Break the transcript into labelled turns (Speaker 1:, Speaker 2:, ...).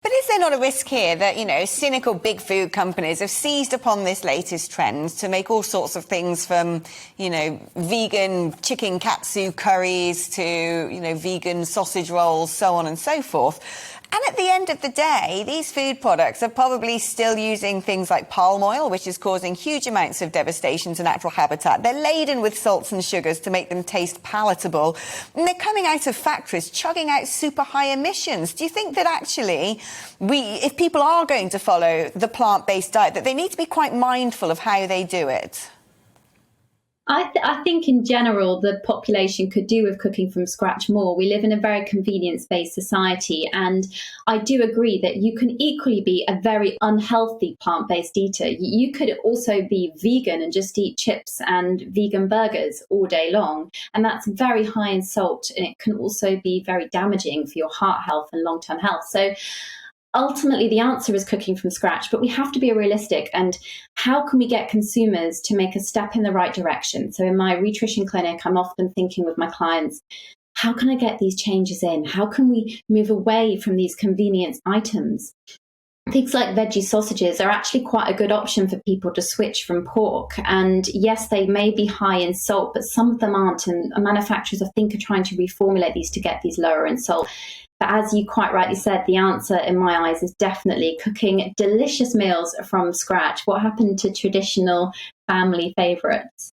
Speaker 1: But is there not a risk here that, cynical big food companies have seized upon this latest trend to make all sorts of things from, vegan chicken katsu curries to, vegan sausage rolls, so on and so forth? And at the end of the day, these food products are probably still using things like palm oil, which is causing huge amounts of devastation to natural habitat. They're laden with salts and sugars to make them taste palatable. And they're coming out of factories, chugging out super high emissions. Do you think that actually if people are going to follow the plant-based diet, that they need to be quite mindful of how they do it?
Speaker 2: I think in general, the population could do with cooking from scratch more. We live in a very convenience-based society, and I do agree that you can equally be a very unhealthy plant-based eater. You could also be vegan and just eat chips and vegan burgers all day long, and that's very high in salt, and it can also be very damaging for your heart health and long-term health. So ultimately, the answer is cooking from scratch, but we have to be realistic. And how can we get consumers to make a step in the right direction? So in my nutrition clinic, I'm often thinking with my clients, how can I get these changes in? How can we move away from these convenience items? Things like veggie sausages are actually quite a good option for people to switch from pork. And yes, they may be high in salt, but some of them aren't. And manufacturers, I think, are trying to reformulate these to get these lower in salt. But as you quite rightly said, the answer in my eyes is definitely cooking delicious meals from scratch. What happened to traditional family favourites?